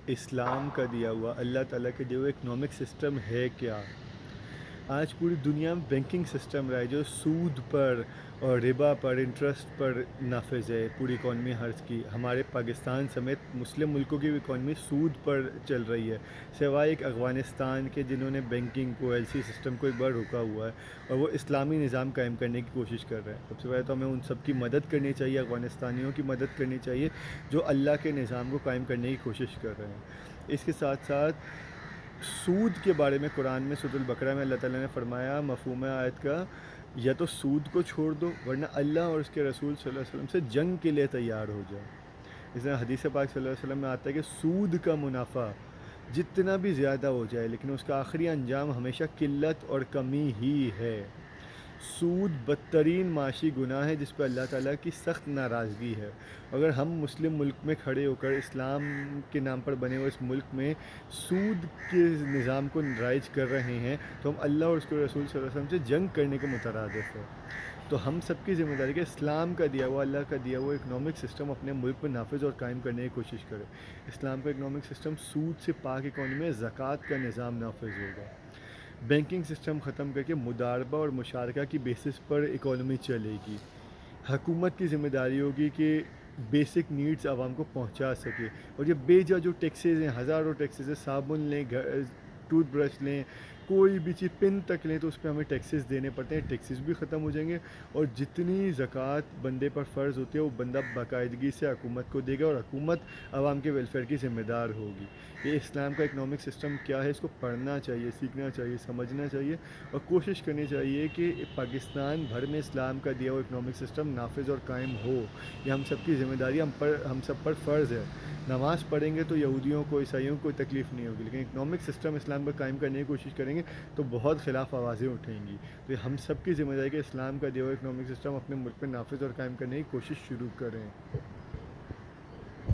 اسلام کا دیا ہوا، اللہ تعالیٰ کے دیے ہوئے اکنامک سسٹم ہے کیا؟ آج پوری دنیا میں بینکنگ سسٹم رہا ہے جو سود پر اور ربا پر، انٹرسٹ پر نافذ ہے۔ پوری اکانومی ہرس کی، ہمارے پاکستان سمیت مسلم ملکوں کی بھی اکانومی سود پر چل رہی ہے، سوائے ایک افغانستان کے جنہوں نے بینکنگ کو، ایل سی سسٹم کو ایک بار روکا ہوا ہے اور وہ اسلامی نظام قائم کرنے کی کوشش کر رہے ہیں۔ سب سے پہلے تو ہمیں ان سب کی مدد کرنی چاہیے، افغانستانیوں کی مدد کرنی چاہیے جو اللہ کے نظام کو قائم کرنے کی کوشش کر رہے ہیں۔ اس کے ساتھ ساتھ سود کے بارے میں قرآن میں سورۃ البقرہ میں اللہ تعالیٰ نے فرمایا مفہوم آیت کا، یا تو سود کو چھوڑ دو ورنہ اللہ اور اس کے رسول صلی اللہ علیہ وسلم سے جنگ کے لیے تیار ہو جاؤ۔ اس طرح حدیث پاک صلی اللہ علیہ وسلم میں آتا ہے کہ سود کا منافع جتنا بھی زیادہ ہو جائے لیکن اس کا آخری انجام ہمیشہ قلت اور کمی ہی ہے۔ سود بدترین معاشی گناہ ہے جس پہ اللہ تعالیٰ کی سخت ناراضگی ہے۔ اگر ہم مسلم ملک میں کھڑے ہو کر اسلام کے نام پر بنے ہوئے اس ملک میں سود کے نظام کو رائج کر رہے ہیں تو ہم اللہ اور اس کے رسول صلی اللہ علیہ وسلم سے جنگ کرنے کے مترادف ہے۔ تو ہم سب کی ذمہ داری ہے کہ اسلام کا دیا ہوا، اللہ کا دیا ہوا اکنامک سسٹم اپنے ملک میں نافذ اور قائم کرنے کی کوشش کرے۔ اسلام کا اکنامک سسٹم سود سے پاک اکانومی میں زکوٰۃ کا نظام نافذ ہوگا۔ بینکنگ سسٹم ختم کر کے مضاربہ اور مشارکہ کی بیسس پر اکانومی چلے گی۔ حکومت کی ذمہ داری ہوگی کہ بیسک نیڈز عوام کو پہنچا سکے، اور یہ بے جا جو ٹیکسیز ہیں، ہزاروں ٹیکسیز ہیں، صابن لیں، ٹوتھ برش لیں، کوئی بھی چیز پن تک لیں تو اس پہ ہمیں ٹیکسیز دینے پڑتے ہیں، ٹیکسیز بھی ختم ہو جائیں گے، اور جتنی زکوٰۃ بندے پر فرض ہوتی ہے وہ بندہ باقاعدگی سے حکومت کو دے گا اور حکومت عوام کے ویلفیئر کی ذمہ دار ہوگی۔ یہ اسلام کا اکنامک سسٹم کیا ہے، اس کو پڑھنا چاہیے، سیکھنا چاہیے، سمجھنا چاہیے اور کوشش کرنی چاہیے کہ پاکستان بھر میں اسلام کا دیا ہوا اکنامک سسٹم نافذ اور قائم ہو۔ یہ ہم سب کی ذمہ داری، ہم سب پر فرض ہے۔ نماز پڑھیں گے تو یہودیوں کو، عیسائیوں کو کوئی تکلیف نہیں ہوگی، لیکن اکنامک سسٹم اسلام کا قائم کرنے کی کوشش کریں گے تو بہت خلاف آوازیں اٹھیں گی۔ تو یہ ہم سب کی ذمہ داری ہے کہ اسلام کا دیا ہوا اکنامک سسٹم اپنے ملک میں نافذ اور قائم کرنے کی کوشش شروع کریں۔